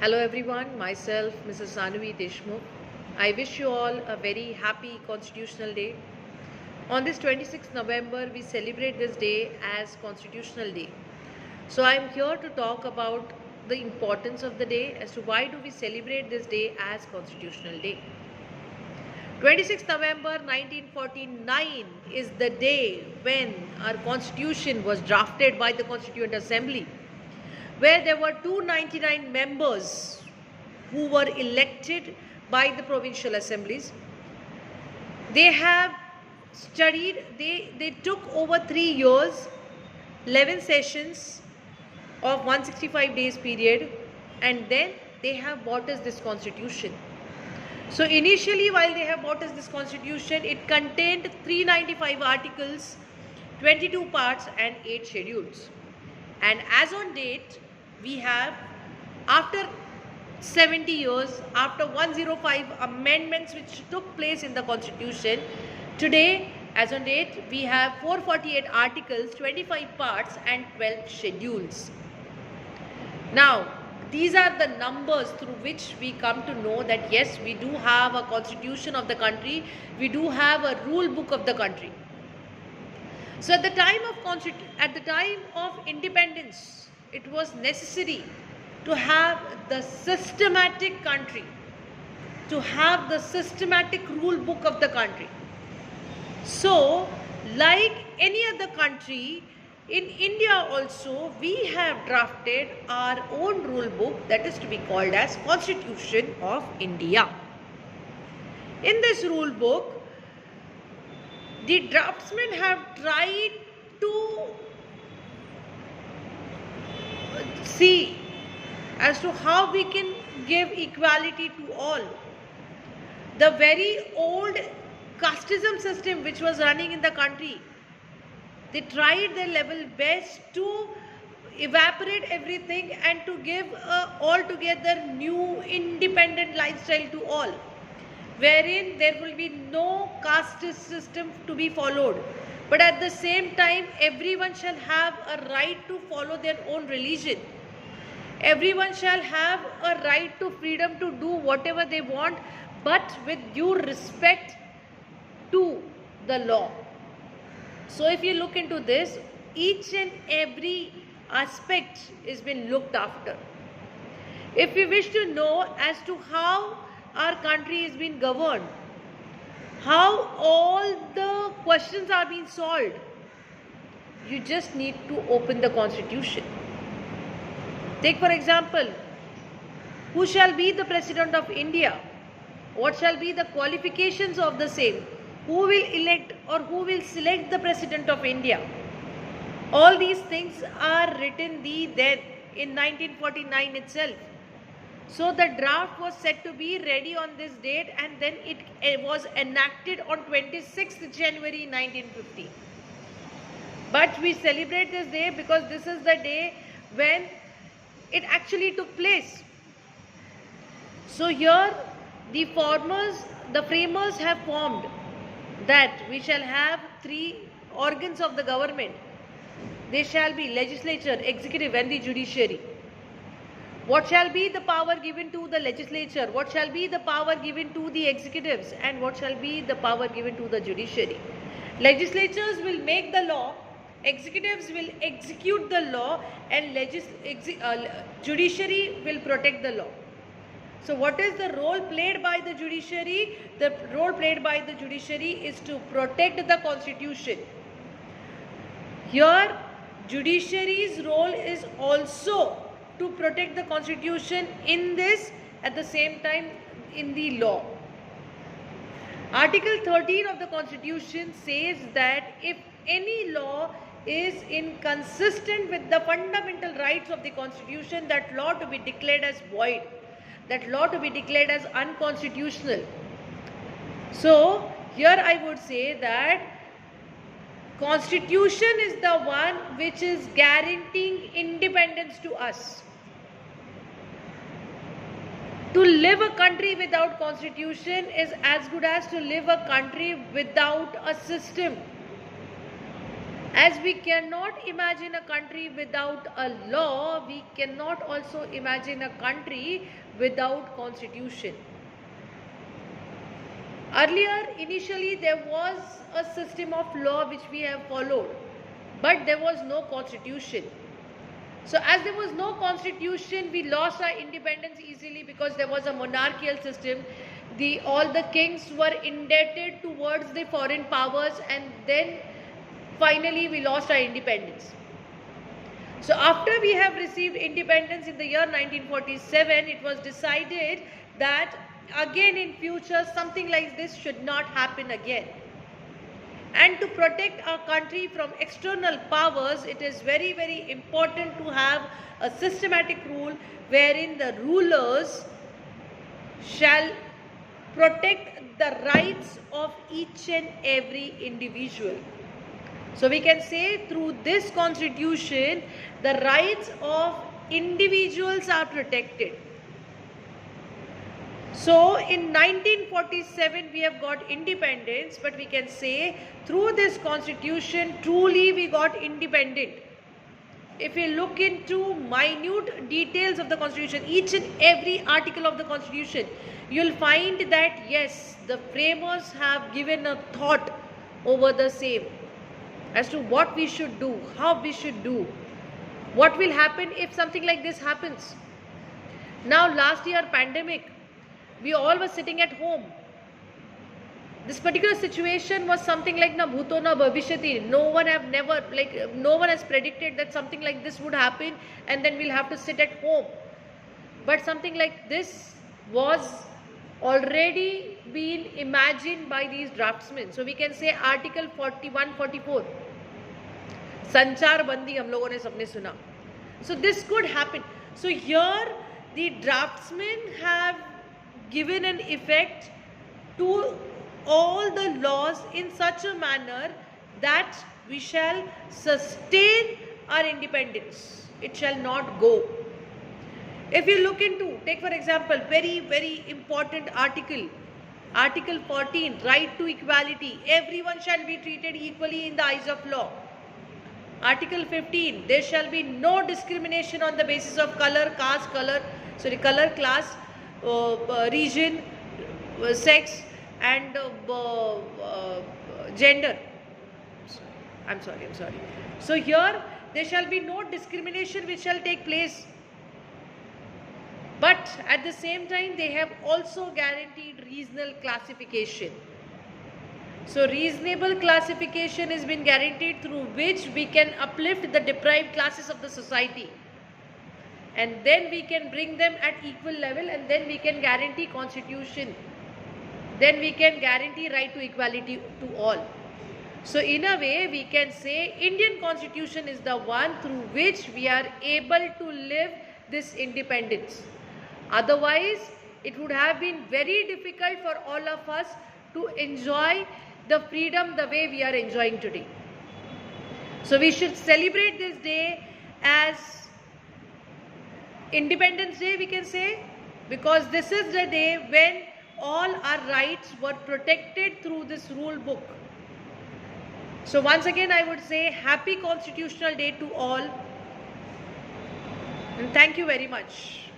Hello everyone, myself Mrs. Sanvi Deshmukh. I wish you all a very happy Constitutional Day. On this 26th November, we celebrate this day as Constitutional Day. So I am here to talk about the importance of the day as to why do we celebrate this day as Constitutional Day. 26th November 1949 is the day when our Constitution was drafted by the Constituent Assembly, where there were 299 members who were elected by the provincial assemblies. They have studied, they took over 3 years, 11 sessions of 165 days period, and then they have brought us this constitution. So initially, while they have brought us this constitution, it contained 395 articles, 22 parts and 8 schedules. And as on date, we have, after 70 years, after 105 amendments which took place in the constitution, today as on date we have 448 articles, 25 parts and 12 schedules. Now these are the numbers through which we come to know that yes, we do have a constitution of the country, we do have a rule book of the country. So at the time of independence, it was necessary to have the systematic country, to have the systematic rule book of the country. So, like any other country, in India also, we have drafted our own rule book that is to be called as Constitution of India. In this rule book, the draftsmen have tried to see as to how we can give equality to all. The very old casteism system which was running in the country, they tried their level best to evaporate everything and to give altogether new independent lifestyle to all, wherein there will be no caste system to be followed, but at the same time everyone shall have a right to follow their own religion. Everyone shall have a right to freedom to do whatever they want, but with due respect to the law. So if you look into this, each and every aspect is been looked after. If we wish to know as to how our country is being governed, how all the questions are being solved, you just need to open the constitution. Take for example, who shall be the President of India? What shall be the qualifications of the same? Who will elect or who will select the President of India? All these things are written then in 1949 itself. So the draft was said to be ready on this date, and then it was enacted on 26th January 1950. But we celebrate this day because this is the day when it actually took place. So here the framers have formed that we shall have 3 organs of the government. They shall be legislature, executive and the judiciary. What shall be the power given to the legislature? What shall be the power given to the executives? And what shall be the power given to the judiciary? Legislatures will make the law, executives will execute the law, and judiciary will protect the law. So what is the role played by the judiciary? The role played by the judiciary is to protect the constitution. Here, judiciary's role is also to protect the constitution in this, at the same time in the law. Article 13 of the constitution says that if any law is inconsistent with the fundamental rights of the constitution, that law to be declared as void, that law to be declared as unconstitutional. So here I would say that constitution is the one which is guaranteeing independence to us. To live a country without constitution is as good as to live a country without a system. As we cannot imagine a country without a law, we cannot also imagine a country without constitution. Earlier, initially, there was a system of law which we have followed, but there was no constitution. So as there was no constitution, we lost our independence easily because there was a monarchical system. All the kings were indebted towards the foreign powers, and then finally we lost our independence. So after we have received independence in the year 1947, it was decided that again in future something like this should not happen again. And to protect our country from external powers, it is very, very important to have a systematic rule wherein the rulers shall protect the rights of each and every individual. So we can say through this constitution, the rights of individuals are protected. So in 1947 we have got independence, but we can say through this constitution truly we got independent. If we look into minute details of the constitution, each and every article of the constitution, you will find that yes, the framers have given a thought over the same as to what we should do, how we should do, what will happen if something like this happens. Now last year pandemic, we all were sitting at home. This particular situation was something like na bhuto na bhavishyati. No one has predicted that something like this would happen and then we'll have to sit at home. But something like this was already been imagined by these draftsmen. So we can say article 41, 44. Sanchar Bandi hum logon ne sabne suna. So this could happen. So here the draftsmen have given an effect to all the laws in such a manner that we shall sustain our independence. It shall not go. If you look into, take for example, very, very important article, Article 14, right to equality. Everyone shall be treated equally in the eyes of law. Article 15, there shall be no discrimination on the basis of color, caste, color, class, region, sex and gender. I'm sorry. So here there shall be no discrimination which shall take place. But at the same time they have also guaranteed reasonable classification. So reasonable classification has been guaranteed through which we can uplift the deprived classes of the society. And then we can bring them at equal level, and then we can guarantee constitution. Then we can guarantee right to equality to all. So in a way we can say Indian constitution is the one through which we are able to live this independence. Otherwise it would have been very difficult for all of us to enjoy the freedom the way we are enjoying today. So we should celebrate this day as Independence Day, we can say, because this is the day when all our rights were protected through this rule book. So once again I would say happy Constitutional Day to all, and thank you very much.